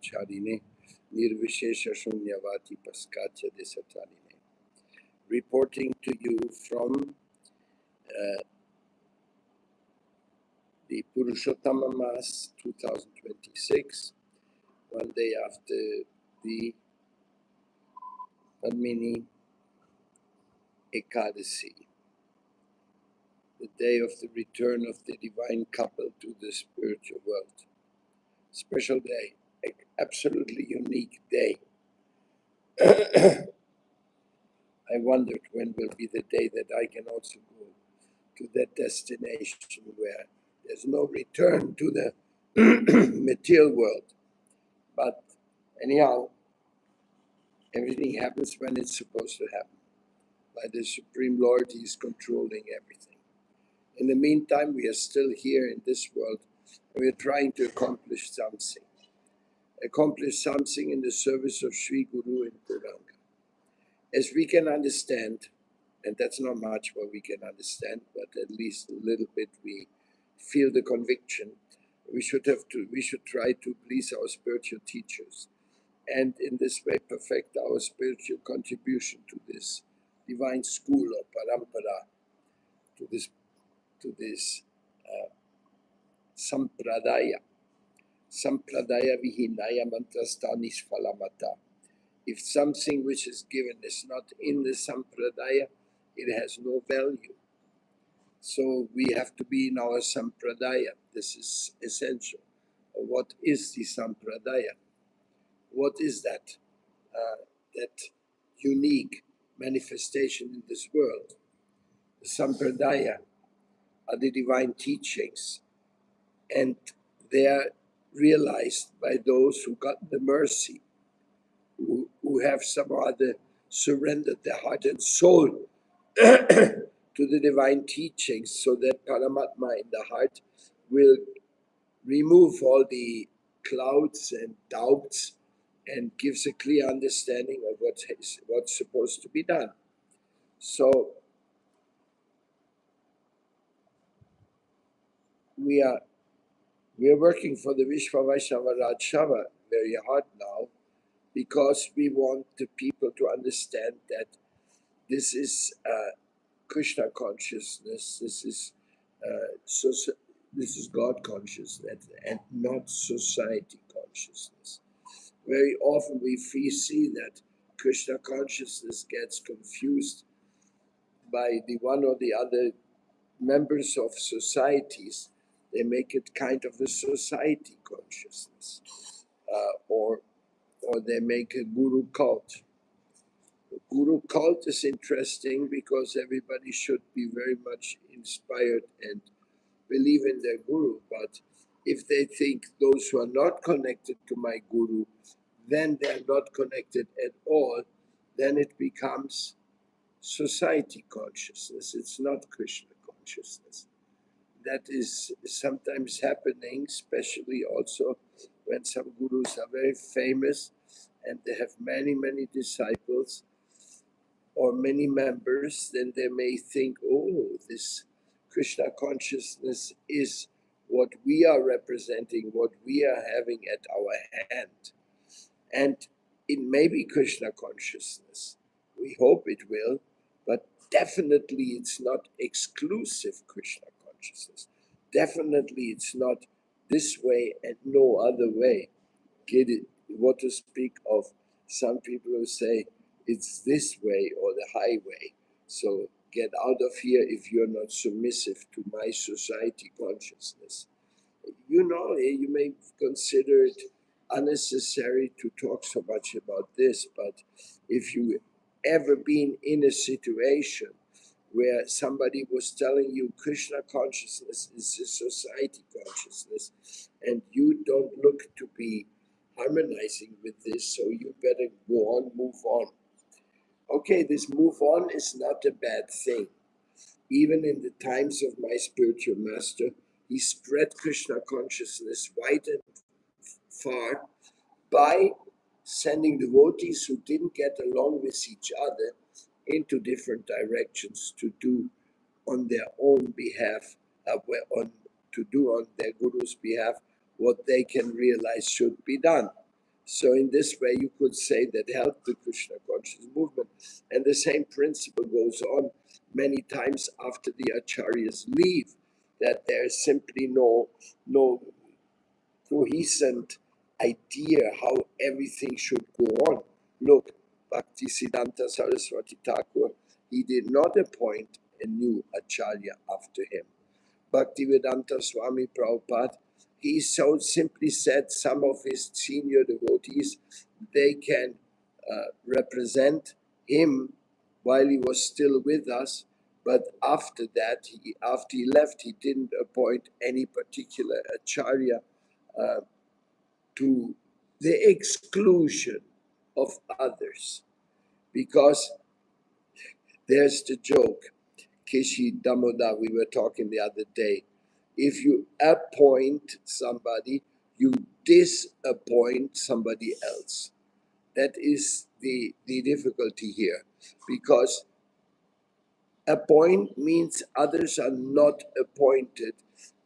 Brahmacharine Nirvishesha Shunyavati Paskatya Desatarine. Reporting to you from the Purushottama Mass 2026, one day after the Padmini Ekadasi, the day of the return of the divine couple to the spiritual world. Special day, absolutely unique day. I wondered when will be the day that I can also go to that destination where there's no return to the material world. But anyhow, everything happens when it's supposed to happen. By the Supreme Lord, He is controlling everything. In the meantime, we are still here in this world, and we are trying to accomplish something. Accomplish something in the service of Sri Guru and Gauranga. As we can understand, and that's not much what we can understand, but at least a little bit we feel the conviction, we should try to please our spiritual teachers, and in this way perfect our spiritual contribution to this divine school or parampara, to this sampradaya vihinaya mantrastanis phalamata. If something which is given is not in the sampradaya, it has no value. So we have to be in our sampradaya. This is essential. What is the sampradaya? What is that? That unique manifestation in this world. The sampradaya are the divine teachings, and they are realized by those who got the mercy, who have somehow surrendered their heart and soul to the divine teachings, so that Paramatma in the heart will remove all the clouds and doubts and gives a clear understanding of what's supposed to be done. So we are working for the Vishwa Vaishnava Rajshava very hard now, because we want the people to understand that this is Krishna consciousness, this is God consciousness, and not society consciousness. Very often we see that Krishna consciousness gets confused by the one or the other members of societies. They make it kind of a society consciousness, or they make a guru cult. The guru cult is interesting because everybody should be very much inspired and believe in their guru. But if they think those who are not connected to my guru, then they're not connected at all, then it becomes society consciousness. It's not Krishna consciousness. That is sometimes happening, especially also when some gurus are very famous and they have many, many disciples or many members. Then they may think, oh, this Krishna consciousness is what we are representing, what we are having at our hand. And it may be Krishna consciousness. We hope it will, but definitely it's not exclusive Krishna consciousness. Definitely it's not this way and no other way. Get it? What to speak of some people who say it's this way or the highway. So get out of here if you're not submissive to my society consciousness. You may consider it unnecessary to talk so much about this, but if you ever been in a situation where somebody was telling you Krishna consciousness is a society consciousness, and you don't look to be harmonizing with this, so you better go on, move on. Okay, this move on is not a bad thing. Even in the times of my spiritual master, he spread Krishna consciousness wide and far by sending devotees who didn't get along with each other into different directions to do on their own behalf, to do on their guru's behalf what they can realize should be done. So in this way, you could say that helped the Krishna conscious movement. And the same principle goes on many times after the acharyas leave, that there's simply no coherent idea how everything should go on. Look, Bhaktisiddhanta Saraswati Thakur, he did not appoint a new acharya after him. Bhaktivedanta Swami Prabhupada, he so simply said some of his senior devotees, they can represent him while he was still with us, but after that, after he left, he didn't appoint any particular acharya to the exclusion of others. Because there's the joke, Kishi Damoda, we were talking the other day. If you appoint somebody, you disappoint somebody else. That is the difficulty here. Because appoint means others are not appointed,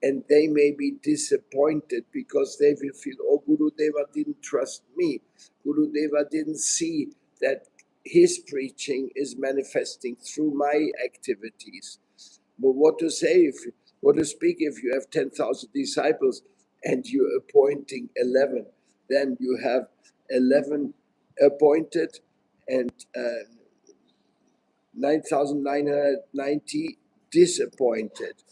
and they may be disappointed because they will feel, oh, Guru Deva didn't trust me. Guru Deva didn't see that his preaching is manifesting through my activities. But what to speak if you have 10,000 disciples and you're appointing 11? Then you have 11 appointed and 9,990 disappointed.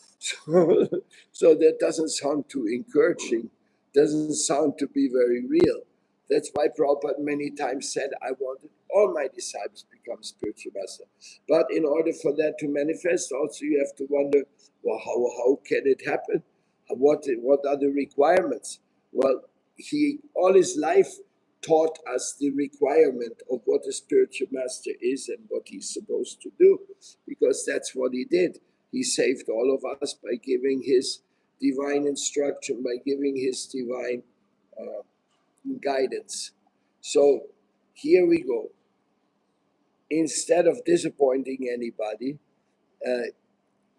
So that doesn't sound too encouraging, doesn't sound to be very real. That's why Prabhupada many times said, I wanted all my disciples to become spiritual master. But in order for that to manifest, also you have to wonder, well, how can it happen? What are the requirements? Well, he all his life taught us the requirement of what a spiritual master is and what he's supposed to do, because that's what he did. He saved all of us by giving his divine instruction, by giving his divine guidance. So here we go. Instead of disappointing anybody,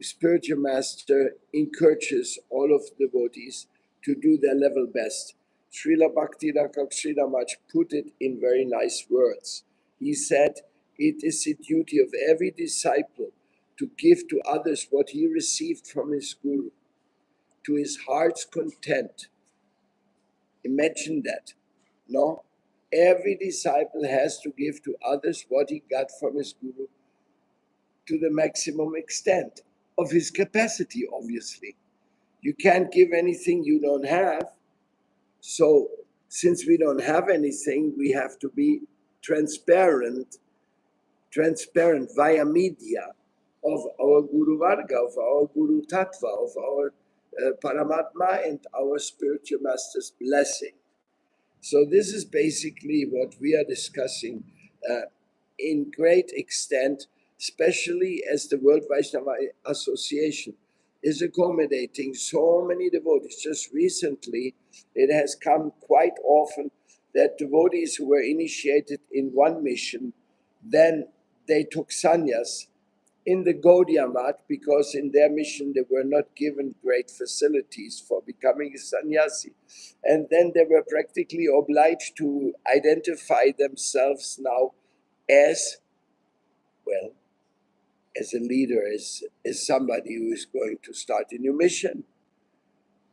spiritual master encourages all of the devotees to do their level best. Srila Bhaktivedanta Sridharmach put it in very nice words. He said, it is the duty of every disciple to give to others what he received from his guru, to his heart's content. Imagine that, no? Every disciple has to give to others what he got from his guru to the maximum extent of his capacity, obviously. You can't give anything you don't have. So since we don't have anything, we have to be transparent via media of our Guru Varga, of our Guru Tattva, of our Paramatma and our spiritual master's blessing. So this is basically what we are discussing in great extent, especially as the World Vaishnava Association is accommodating so many devotees. Just recently, it has come quite often that devotees who were initiated in one mission, then they took sannyas in the Gaudiya Math because in their mission they were not given great facilities for becoming a sannyasi. And then they were practically obliged to identify themselves now as, well, as a leader, as somebody who is going to start a new mission.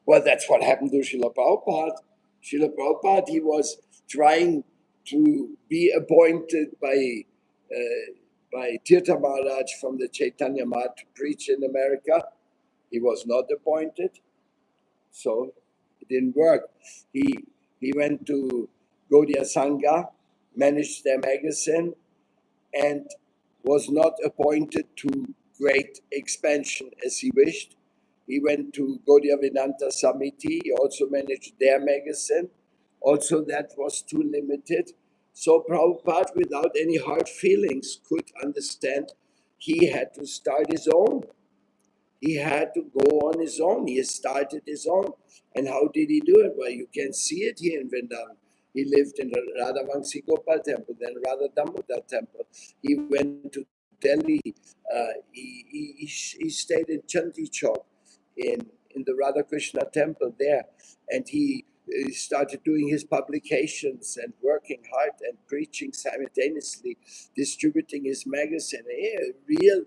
Well, that's what happened to Srila Prabhupada. Srila Prabhupada, he was trying to be appointed by Tirtha Maharaj from the Chaitanya Math to preach in America. He was not appointed, so it didn't work. He went to Gaudiya Sangha, managed their magazine, and was not appointed to great expansion as he wished. He went to Gaudiya Vedanta Samiti. He also managed their magazine. Also, that was too limited. So Prabhupada, without any hard feelings, could understand he had to start his own. He had to go on his own. He started his own. And how did he do it? Well, you can see it here in Vrindavan. He lived in Radha Vamsi Gopal temple, then Radha Damodar temple. He went to Delhi. He stayed in Chandi Chowk in the Radha Krishna temple there. And he he started doing his publications and working hard and preaching simultaneously, distributing his magazine. Real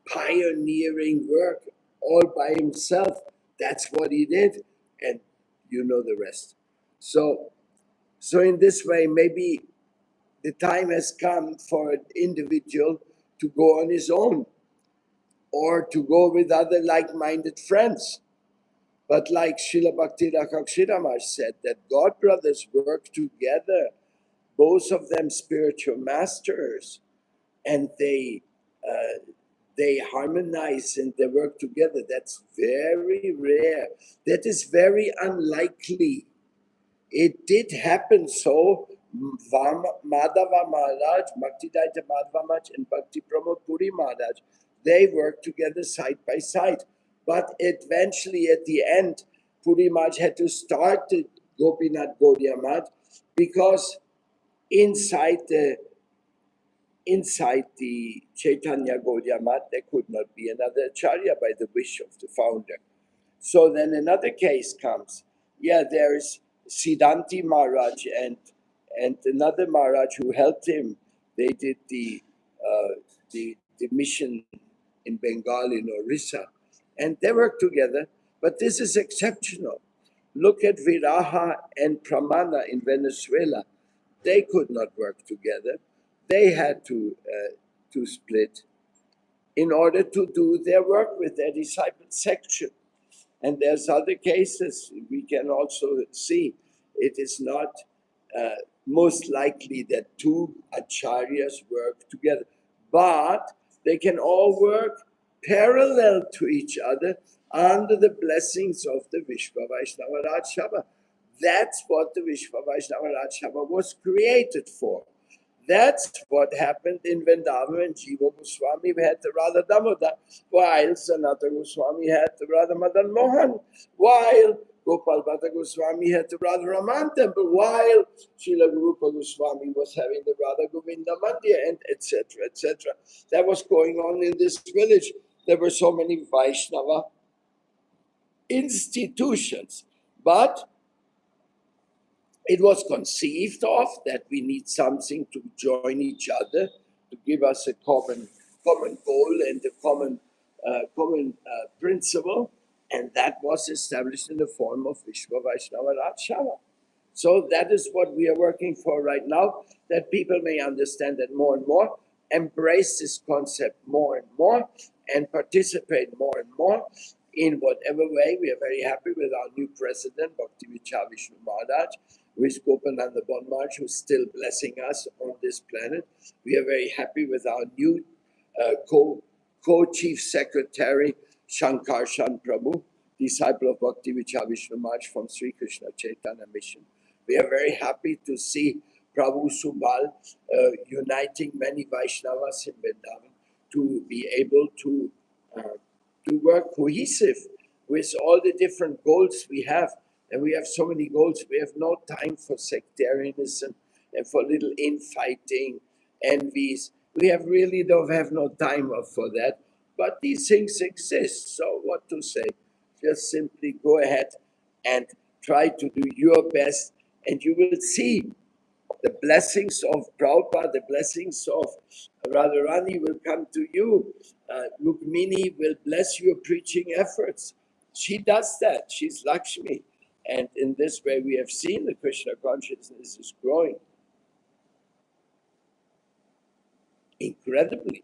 pioneering work all by himself. That's what he did, and you know the rest. So in this way, maybe the time has come for an individual to go on his own or to go with other like-minded friends. But like Srila Bhakti Rakshidamar said, that God brothers work together, both of them spiritual masters, and they harmonize and they work together. That's very rare. That is very unlikely. It did happen so. Madhava Maharaj, Bhaktidaita Madhava Maharaj, and Bhakti Pramod Puri Maharaj, they worked together side by side. But eventually, at the end, Puri Maharaj had to start the Gopinath Gaudiya Math because inside the Chaitanya Gaudiya Math, there could not be another Acharya by the wish of the founder. So then another case comes. Yeah, there's Siddhanti Maharaj and another Maharaj who helped him. They did the mission in Bengal, in Orissa, and they worked together. But this is exceptional. Look at Viraha and Pramana in Venezuela. They could not work together. They had to split in order to do their work with their disciple section. And there's other cases we can also see. It is not most likely that two acharyas work together, but they can all work parallel to each other under the blessings of the Vishva Vaishnava Rajsabha. That's what the Vishva Vaishnava Rajsabha was created for. That's what happened in Vrindavan when Jiva Goswami had the Radha Damodar, while Sanatana Goswami had the Radha Madan Mohan, while Gopal Bhatta Goswami had the Radha Raman temple, while Srila Rupa Goswami was having the Radha Govinda Mandir, and etc., etc. That was going on in this village. There were so many Vaishnava institutions, but it was conceived of that we need something to join each other, to give us a common goal and a common principle, and that was established in the form of Vishwa Vaishnava Rajsabha. So that is what we are working for right now, that people may understand that more and more, embrace this concept more and more, and participate more and more in whatever way. We are very happy with our new president, Bhakti Vichar Vishnu Maharaj, with Gopananda Bon Maharaj, who's still blessing us on this planet. We are very happy with our new co-chief secretary, Shankar Shan Prabhu, disciple of Bhakti Vichar Vishnu Maharaj from Sri Krishna Chaitanya Mission. We are very happy to see Prabhu Subal uniting many Vaishnavas in Vrindavan to be able to work cohesive with all the different goals we have. And we have so many goals. We have no time for sectarianism and for little infighting, envies. We don't have no time for that. But these things exist. So what to say? Just simply go ahead and try to do your best, and you will see the blessings of Prabhupada, the blessings of Radharani will come to you. Rukmini will bless your preaching efforts. She does that. She's Lakshmi. And in this way, we have seen the Krishna consciousness is growing incredibly.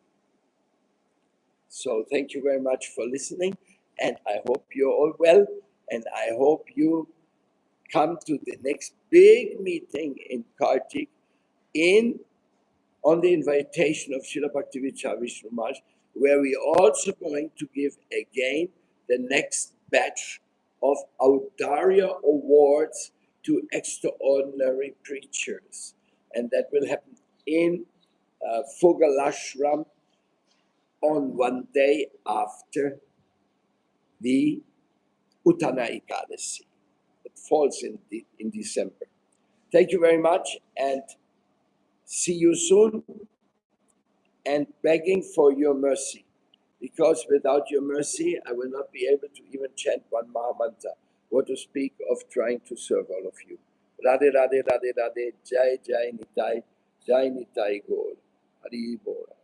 So thank you very much for listening. And I hope you're all well. And I hope you come to the next big meeting in Kartik on the invitation of Srila Bhaktivedanta Vishnu Maharaj, where we are also going to give again the next batch of Audarya Awards to extraordinary preachers. And that will happen in Fogalashram on one day after the Uttana Ekadasi. It falls in December. Thank you very much, and see you soon, and begging for your mercy, because without your mercy, I will not be able to even chant one Mahamantra. what to speak of trying to serve all of you. Radhe, Radhe, Radhe, Radhe, Jai, Jai Nitai Gaur. Hari Bol.